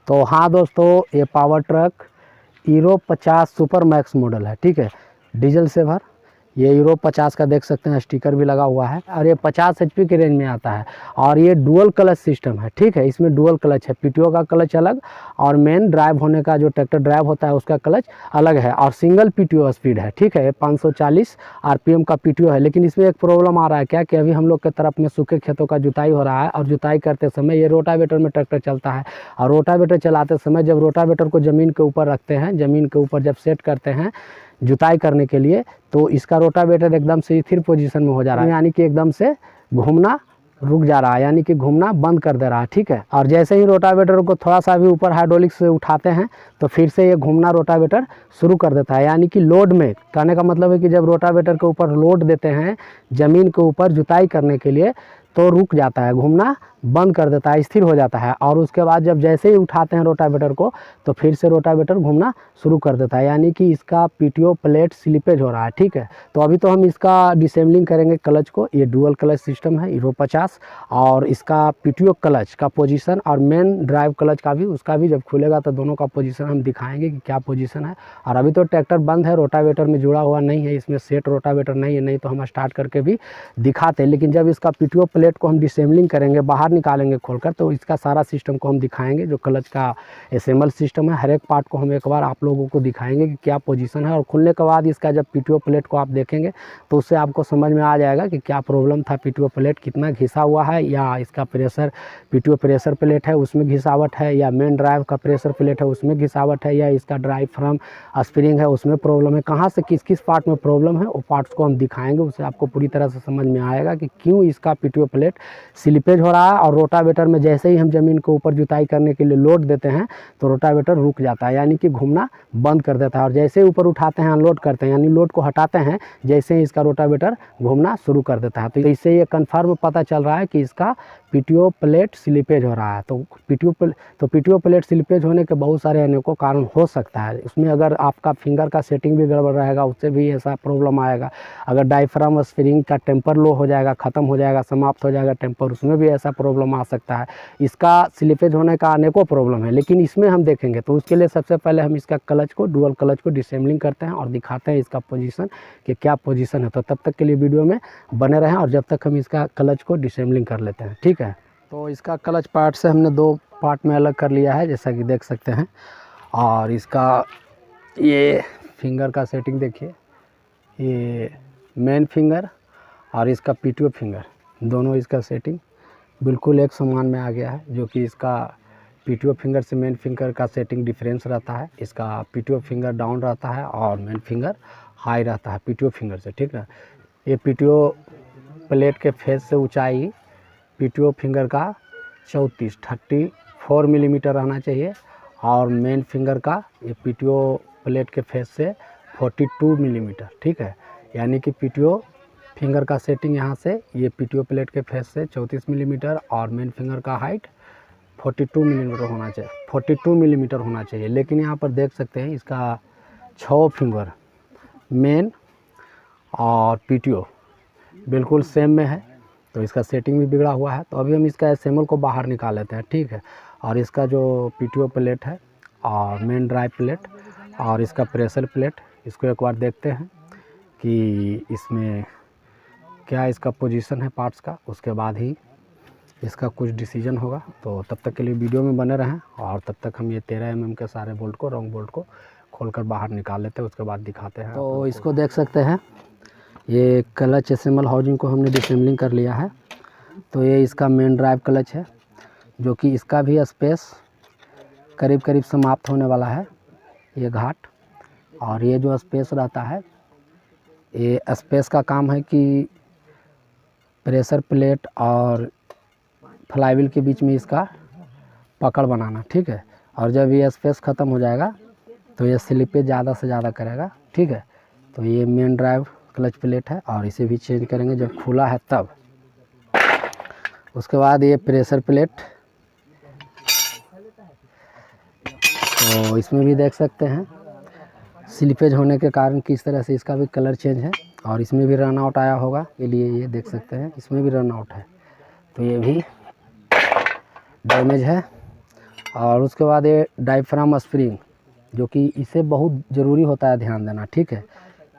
तो हाँ दोस्तों, ये power truck hero 50 super max model है, ठीक है। डीजल से भर, ये हीरो 50 का देख सकते हैं, स्टिकर भी लगा हुआ है और ये 50 HP के रेंज में आता है। और ये डुअल क्लच सिस्टम है, ठीक है। इसमें डुअल क्लच है, पीटीओ का क्लच अलग और मेन ड्राइव होने का जो ट्रैक्टर ड्राइव होता है उसका क्लच अलग है। और सिंगल पीटीओ स्पीड है, ठीक है। 540 RPM का पीटीओ है। लेकिन इसमें एक प्रॉब्लम आ रहा है क्या कि अभी हम लोग के तरफ में सूखे खेतों का जुताई हो रहा है और जुताई करते समय ये रोटावेटर में ट्रैक्टर चलता है। और रोटावेटर चलाते समय जब रोटावेटर को ज़मीन के ऊपर रखते हैं, ज़मीन के ऊपर जब सेट करते हैं जुताई करने के लिए, तो इसका रोटावेटर एकदम से स्थिर पोजीशन में हो जा रहा है, यानी कि एकदम से घूमना रुक जा रहा है, यानी कि घूमना बंद कर दे रहा है, ठीक है। और जैसे ही रोटावेटर को थोड़ा सा भी ऊपर हाइड्रोलिक से उठाते हैं तो फिर से ये घूमना रोटावेटर शुरू कर देता है। यानी कि लोड में, कहने का मतलब है कि जब रोटावेटर के ऊपर लोड देते हैं ज़मीन के ऊपर जुताई करने के लिए तो रुक जाता है, घूमना बंद कर देता है, स्थिर हो जाता है। और उसके बाद जब जैसे ही उठाते हैं रोटावेटर को तो फिर से रोटावेटर घूमना शुरू कर देता है, यानी कि इसका पीटीओ प्लेट स्लिपेज हो रहा है, ठीक है। तो अभी तो हम इसका डिसेंबलिंग करेंगे क्लच को। ये डुअल क्लच सिस्टम है हीरो 50 और इसका पीटीओ क्लच का पोजीशन और मेन ड्राइव क्लच का भी, उसका भी जब खुलेगा तो दोनों का पोजीशन हम दिखाएंगे कि क्या पोजीशन है। और अभी तो ट्रैक्टर बंद है, रोटावेटर में जुड़ा हुआ नहीं है, इसमें सेट रोटावेटर नहीं है, नहीं तो हम स्टार्ट करके भी दिखाते हैं। लेकिन जब इसका पीटीओ प्लेट को हम डिसेंबलिंग करेंगे, बाहर निकालेंगे खोलकर, तो इसका सारा सिस्टम को हम दिखाएंगे। जो क्लच का असेंबल सिस्टम है, हर एक पार्ट को हम एक बार आप लोगों को दिखाएंगे कि क्या पोजीशन है। और खुलने के बाद इसका जब पीटीओ प्लेट को आप देखेंगे तो उससे आपको समझ में आ जाएगा कि क्या प्रॉब्लम था, पीटीओ प्लेट कितना घिसा हुआ है, या इसका प्रेशर पीटीओ प्रेशर प्लेट है उसमें घिसावट है, या मेन ड्राइव का प्रेशर प्लेट है उसमें घिसावट है, या इसका ड्राइव फ्रम स्प्रिंग है उसमें प्रॉब्लम है। कहाँ से किस किस पार्ट में प्रॉब्लम है वो पार्ट्स को हम दिखाएंगे, उससे आपको पूरी तरह से समझ में आएगा कि क्यों इसका पीटीओ प्लेट स्लिपेज हो रहा है। और रोटावेटर में जैसे ही हम ज़मीन के ऊपर जुताई करने के लिए लोड देते हैं तो रोटावेटर रुक जाता है, यानी कि घूमना बंद कर देता है। और जैसे ही ऊपर उठाते हैं अनलोड करते हैं, यानी लोड को हटाते हैं, जैसे ही इसका रोटावेटर घूमना शुरू कर देता है। तो इससे ये कन्फर्म पता चल रहा है कि इसका पीटीओ प्लेट स्लिपेज हो रहा है। तो पीटीओ प्लेट स्लिपेज होने के बहुत सारे अनेकों कारण हो सकता है। उसमें अगर आपका फिंगर का सेटिंग भी गड़बड़ रहेगा उससे भी ऐसा प्रॉब्लम आएगा। अगर डायफ्राम स्प्रिंग का टेम्पर लो हो जाएगा, ख़त्म हो जाएगा, समाप्त हो जाएगा टेम्पर, उसमें भी ऐसा प्रॉब्लम आ सकता है। इसका स्लिपेज होने का अनेकों प्रॉब्लम है, लेकिन इसमें हम देखेंगे तो उसके लिए सबसे पहले हम इसका क्लच को, डुअल क्लच को डिसेंबलिंग करते हैं और दिखाते हैं इसका पोजीशन कि क्या पोजीशन है। तो तब तक के लिए वीडियो में बने रहें और जब तक हम इसका क्लच को डिसेंबलिंग कर लेते हैं, ठीक है। तो इसका क्लच पार्ट से हमने दो पार्ट में अलग कर लिया है, जैसा कि देख सकते हैं। और इसका ये फिंगर का सेटिंग देखिए, ये मेन फिंगर और इसका पीटीओ फिंगर, दोनों इसका सेटिंग बिल्कुल एक समान में आ गया है। जो कि इसका पीटीओ फिंगर से मेन फिंगर का सेटिंग डिफरेंस रहता है। इसका पीटीओ फिंगर डाउन रहता है और मेन फिंगर हाई रहता है पीटीओ फिंगर से, ठीक है। ये पीटीओ प्लेट के फेस से ऊंचाई पीटीओ फिंगर का 34 मिलीमीटर रहना चाहिए और मेन फिंगर का ये पीटीओ प्लेट के फेस से 42 मिलीमीटर, ठीक है। यानी कि पीटीओ फिंगर का सेटिंग यहाँ से, ये पीटीओ प्लेट के फेस से 34 मिलीमीटर और मेन फिंगर का हाइट 42 मिलीमीटर होना चाहिए, 42 मिलीमीटर होना चाहिए। लेकिन यहाँ पर देख सकते हैं इसका 6 फिंगर मेन और पीटीओ बिल्कुल सेम में है, तो इसका सेटिंग भी बिगड़ा हुआ है। तो अभी हम इसका असेंबल को बाहर निकाल लेते हैं, ठीक है। और इसका जो पीटीओ प्लेट है और मेन ड्राइव प्लेट और इसका प्रेशर प्लेट, इसको एक बार देखते हैं कि इसमें क्या इसका पोजीशन है पार्ट्स का, उसके बाद ही इसका कुछ डिसीजन होगा। तो तब तक के लिए वीडियो में बने रहें और तब तक हम ये 13 mm के सारे बोल्ट को, राउंड बोल्ट को खोलकर बाहर निकाल लेते हैं, उसके बाद दिखाते हैं। तो इसको देख सकते हैं, ये क्लच असेंबल हाउसिंग को हमने डिसेंबलिंग कर लिया है। तो ये इसका मेन ड्राइव क्लच है, जो कि इसका भी स्पेस करीब करीब समाप्त होने वाला है, ये घाट। और ये जो स्पेस रहता है, ये स्पेस का काम है कि प्रेशर प्लेट और फ्लाईव्हील के बीच में इसका पकड़ बनाना, ठीक है। और जब ये स्पेस ख़त्म हो जाएगा तो ये स्लिपेज ज़्यादा से ज़्यादा करेगा, ठीक है। तो ये मेन ड्राइव क्लच प्लेट है और इसे भी चेंज करेंगे जब खुला है तब। उसके बाद ये प्रेशर प्लेट, तो इसमें भी देख सकते हैं स्लिपेज होने के कारण किस तरह से इसका भी कलर चेंज है। और इसमें भी रन आउट आया होगा, के लिए ये देख सकते हैं इसमें भी रन आउट है, तो ये भी डैमेज है। और उसके बाद ये डायफ्राम स्प्रिंग, जो कि इसे बहुत ज़रूरी होता है ध्यान देना, ठीक है।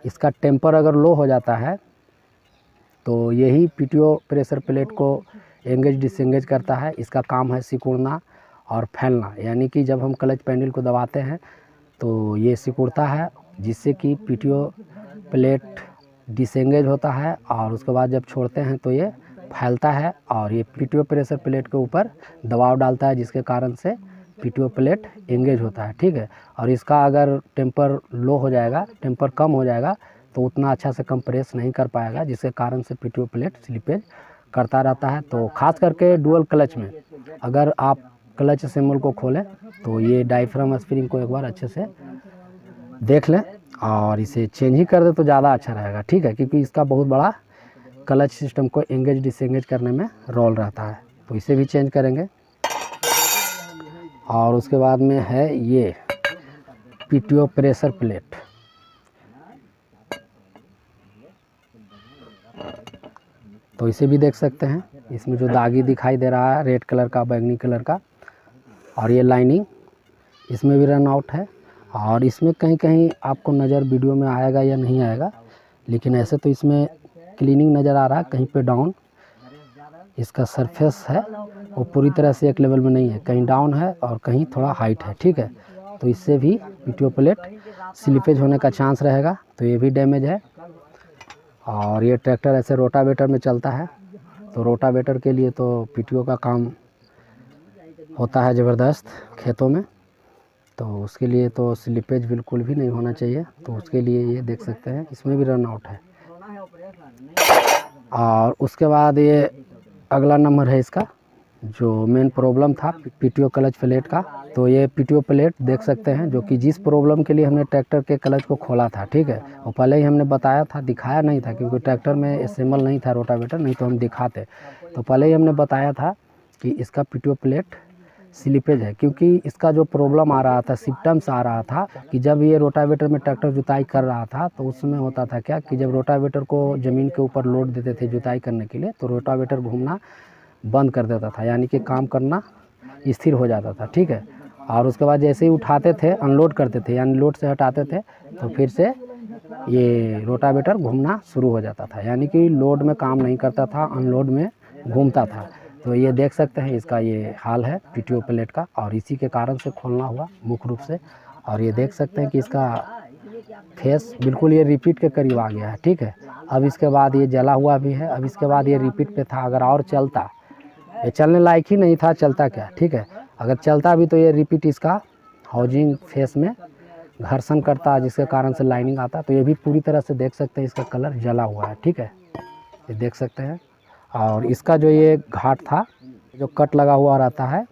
इसका टेम्पर अगर लो हो जाता है तो यही पीटीओ प्रेशर प्लेट को एंगेज डिसएंगेज करता है। इसका काम है सिकुड़ना और फैलना, यानी कि जब हम क्लच पैडल को दबाते हैं तो ये सिकुड़ता है, जिससे कि पीटीओ प्लेट डिसएंगेज होता है, और उसके बाद जब छोड़ते हैं तो ये फैलता है और ये पीटीओ प्रेशर प्लेट के ऊपर दबाव डालता है, जिसके कारण से पीटीओ प्लेट एंगेज होता है, ठीक है। और इसका अगर टेम्पर लो हो जाएगा, टेम्पर कम हो जाएगा, तो उतना अच्छा से कंप्रेस नहीं कर पाएगा, जिसके कारण से पीटीओ प्लेट स्लिपेज करता रहता है। तो खास करके डुअल क्लच में अगर आप क्लच असेंबल को खोलें तो ये डायफ्राम स्प्रिंग को एक बार अच्छे से देख लें और इसे चेंज ही कर दे तो ज़्यादा अच्छा रहेगा, ठीक है, क्योंकि इसका बहुत बड़ा क्लच सिस्टम को एंगेज डिसएंगेज करने में रोल रहता है। तो इसे भी चेंज करेंगे। और उसके बाद में है ये पीटीओ प्रेशर प्लेट। तो इसे भी देख सकते हैं, इसमें जो दागी दिखाई दे रहा है रेड कलर का, बैंगनी कलर का, और ये लाइनिंग इसमें भी रन आउट है। और इसमें कहीं कहीं आपको नज़र वीडियो में आएगा या नहीं आएगा, लेकिन ऐसे तो इसमें क्लीनिंग नज़र आ रहा है। कहीं पे डाउन इसका सरफेस है वो पूरी तरह से एक लेवल में नहीं है, कहीं डाउन है और कहीं थोड़ा हाइट है, ठीक है। तो इससे भी पीटीओ प्लेट स्लिपेज होने का चांस रहेगा, तो ये भी डैमेज है। और ये ट्रैक्टर ऐसे रोटावेटर में चलता है, तो रोटावेटर के लिए तो पीटीओ का काम होता है ज़बरदस्त खेतों में, तो उसके लिए तो स्लिपेज बिल्कुल भी नहीं होना चाहिए। तो उसके लिए ये देख सकते हैं इसमें भी रन आउट है। और उसके बाद ये अगला नंबर है इसका, जो मेन प्रॉब्लम था पीटीओ क्लच प्लेट का। तो ये पीटीओ प्लेट देख सकते हैं, जो कि जिस प्रॉब्लम के लिए हमने ट्रैक्टर के क्लच को खोला था, ठीक है, वो पहले ही हमने बताया था, दिखाया नहीं था क्योंकि ट्रैक्टर में असेंबल नहीं था रोटावेटर, नहीं तो हम दिखाते। तो पहले ही हमने बताया था कि इसका पीटीओ प्लेट स्लिपेज है, क्योंकि इसका जो प्रॉब्लम आ रहा था, सिम्टम्स आ रहा था कि जब ये रोटावेटर में ट्रैक्टर जुताई कर रहा था तो उसमें होता था क्या कि जब रोटावेटर को ज़मीन के ऊपर लोड देते थे जुताई करने के लिए, तो रोटावेटर घूमना बंद कर देता था, यानी कि काम करना स्थिर हो जाता था, ठीक है। और उसके बाद जैसे ही उठाते थे, अनलोड करते थे, यानी लोड से हटाते थे, तो फिर से ये रोटावेटर घूमना शुरू हो जाता था, यानी कि लोड में काम नहीं करता था, अनलोड में घूमता था। तो ये देख सकते हैं इसका ये हाल है पीटीओ प्लेट का, और इसी के कारण से खोलना हुआ मुख्य रूप से। और ये देख सकते हैं कि इसका फेस बिल्कुल ये रिपीट के करीब आ गया है, ठीक है। अब इसके बाद ये जला हुआ भी है, अब इसके बाद ये रिपीट पे था, अगर और चलता, ये चलने लायक ही नहीं था, चलता क्या, ठीक है। अगर चलता भी तो ये रिपीट इसका हाउजिंग फेस में घर्षण करता, जिसके कारण से लाइनिंग आता। तो ये भी पूरी तरह से देख सकते हैं इसका कलर जला हुआ है, ठीक है, ये देख सकते हैं। और इसका जो ये घाट था, जो कट लगा हुआ रहता है,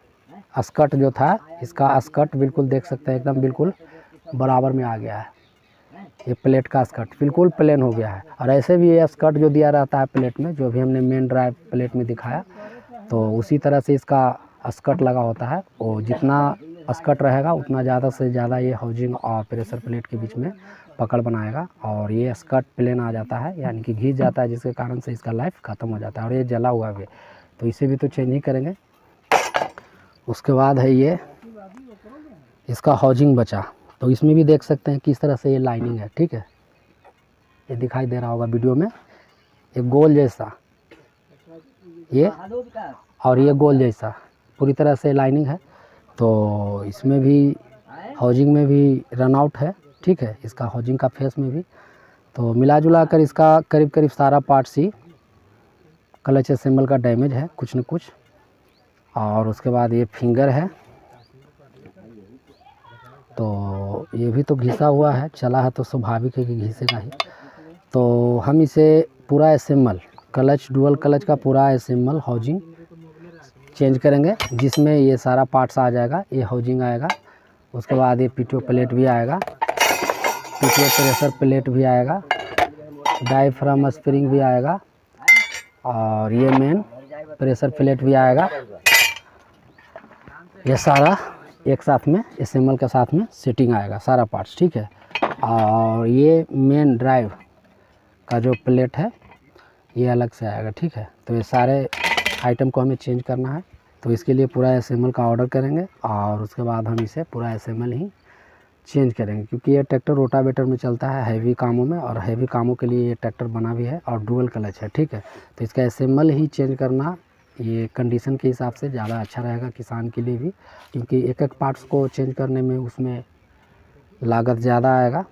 स्कर्ट जो था, इसका स्कर्ट बिल्कुल देख सकते हैं एकदम बिल्कुल बराबर में आ गया है। ये प्लेट का स्कर्ट बिल्कुल प्लेन हो गया है। और ऐसे भी ये स्कर्ट जो दिया रहता है प्लेट में, जो भी हमने मेन ड्राइव प्लेट में दिखाया, तो उसी तरह से इसका स्कर्ट लगा होता है। वो जितना स्कर्ट रहेगा उतना ज़्यादा से ज़्यादा ये हाउजिंग और प्रेशर प्लेट के बीच में पकड़ बनाएगा, और ये स्कर्ट प्लेन आ जाता है, यानी कि घिस जाता है, जिसके कारण से इसका लाइफ ख़त्म हो जाता है। और ये जला हुआ भी, तो इसे भी तो चेंज ही करेंगे। उसके बाद है ये इसका हाउजिंग बचा, तो इसमें भी देख सकते हैं किस तरह से ये लाइनिंग है, ठीक है, ये दिखाई दे रहा होगा वीडियो में, एक गोल जैसा ये, और ये गोल जैसा पूरी तरह से लाइनिंग है। तो इसमें भी हाउजिंग में भी रन आउट है, ठीक है, इसका हाउजिंग का फेस में भी। तो मिला जुला कर इसका करीब करीब सारा पार्ट्स ही क्लच असेंबल का डैमेज है कुछ न कुछ। और उसके बाद ये फिंगर है, तो ये भी तो घिसा हुआ है, चला है तो स्वाभाविक है कि घिसेगा ही। तो हम इसे पूरा असेंबल क्लच, डुअल क्लच का पूरा असेंबल हाउजिंग चेंज करेंगे, जिसमें ये सारा पार्ट्स आ जाएगा, ये हाउजिंग आएगा, उसके बाद ये पीटीओ प्लेट भी आएगा, पीटीओ प्रेशर प्लेट भी आएगा, डायफ्राम स्प्रिंग भी आएगा, और ये मेन प्रेशर प्लेट भी आएगा। ये सारा एक साथ में असेंबल के साथ में सेटिंग आएगा सारा पार्ट्स, ठीक है। और ये मेन ड्राइव का जो प्लेट है ये अलग से आएगा, ठीक है। तो ये सारे आइटम को हमें चेंज करना है। तो इसके लिए पूरा SML का ऑर्डर करेंगे और उसके बाद हम इसे पूरा SML ही चेंज करेंगे, क्योंकि ये ट्रैक्टर रोटावेटर में चलता है हैवी कामों में, और हैवी कामों के लिए ये ट्रैक्टर बना भी है और डुअल क्लच है, ठीक है। तो इसका SML ही चेंज करना ये कंडीशन के हिसाब से ज़्यादा अच्छा रहेगा किसान के लिए भी, क्योंकि एक एक पार्ट्स को चेंज करने में उसमें लागत ज़्यादा आएगा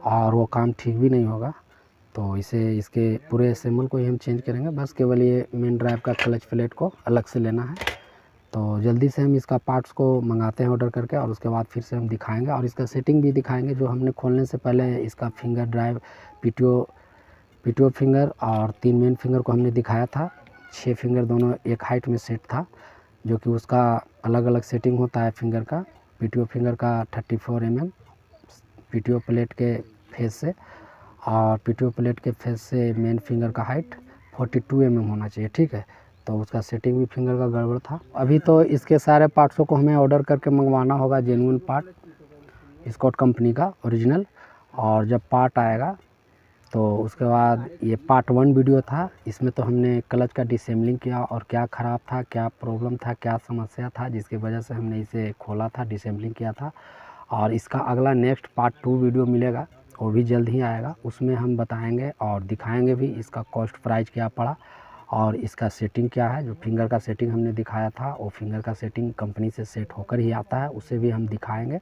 और वो काम ठीक भी नहीं होगा। तो इसके पूरे SML को ही हम चेंज करेंगे, बस केवल ये मेन ड्राइव का क्लच प्लेट को अलग से लेना है। तो जल्दी से हम इसका पार्ट्स को मंगाते हैं ऑर्डर करके, और उसके बाद फिर से हम दिखाएंगे और इसका सेटिंग भी दिखाएंगे। जो हमने खोलने से पहले इसका फिंगर ड्राइव PTO फिंगर और 3 मेन फिंगर को हमने दिखाया था, 6 फिंगर दोनों एक हाइट में सेट था, जो कि उसका अलग अलग सेटिंग होता है फिंगर का। PTO फिंगर का 34 mm PTO प्लेट के फेस से, और PTO प्लेट के फेस से मेन फिंगर का हाइट 42 mm होना चाहिए, ठीक है। तो उसका सेटिंग भी फिंगर का गड़बड़ था। अभी तो इसके सारे पार्ट्सों को हमें ऑर्डर करके मंगवाना होगा, जेन्युइन पार्ट स्कॉट कंपनी का ओरिजिनल। और जब पार्ट आएगा तो उसके बाद ये पार्ट 1 वीडियो था, इसमें तो हमने क्लच का डिसेंबलिंग किया और क्या ख़राब था, क्या प्रॉब्लम था, क्या समस्या था जिसकी वजह से हमने इसे खोला था, डिसेंबलिंग किया था। और इसका अगला नेक्स्ट पार्ट 2 वीडियो मिलेगा, वो भी जल्द ही आएगा। उसमें हम बताएंगे और दिखाएंगे भी इसका कॉस्ट प्राइस क्या पड़ा और इसका सेटिंग क्या है। जो फिंगर का सेटिंग हमने दिखाया था वो फिंगर का सेटिंग कंपनी से सेट होकर ही आता है, उसे भी हम दिखाएंगे।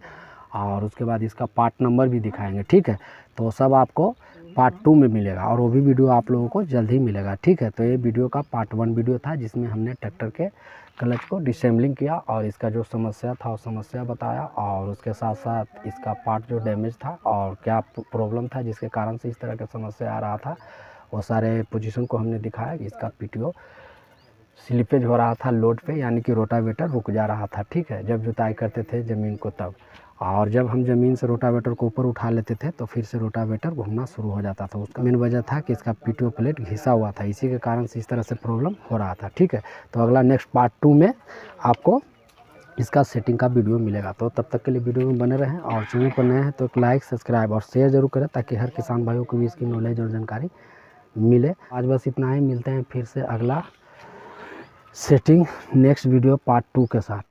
और उसके बाद इसका पार्ट नंबर भी दिखाएंगे, ठीक है। तो सब आपको पार्ट 2 में मिलेगा और वो भी वीडियो आप लोगों को जल्द ही मिलेगा, ठीक है। तो ये वीडियो का पार्ट 1 वीडियो था, जिसमें हमने ट्रैक्टर के क्लच को डिसेंबलिंग किया और इसका जो समस्या था वो समस्या बताया, और उसके साथ साथ इसका पार्ट जो डैमेज था और क्या प्रॉब्लम था जिसके कारण से इस तरह का समस्या आ रहा था, वो सारे पोजीशन को हमने दिखाया। इसका PTO स्लिपेज हो रहा था लोड पे, यानी कि रोटावेटर रुक जा रहा था, ठीक है, जब जुताई करते थे ज़मीन को तब। और जब हम ज़मीन से रोटावेटर को ऊपर उठा लेते थे तो फिर से रोटावेटर घूमना शुरू हो जाता था। उसका मेन वजह था कि इसका PTO प्लेट घिसा हुआ था, इसी के कारण से इस तरह से प्रॉब्लम हो रहा था, ठीक है। तो अगला नेक्स्ट पार्ट 2 में आपको इसका सेटिंग का वीडियो मिलेगा। तो तब तक के लिए वीडियो में बने रहें, और चैनल पर नए हैं तो एक लाइक, सब्सक्राइब और शेयर जरूर करें, ताकि हर किसान भाइयों को भी इसकी नॉलेज और जानकारी मिले। आज बस इतना ही, मिलते हैं फिर से अगला सेटिंग नेक्स्ट वीडियो पार्ट 2 के साथ।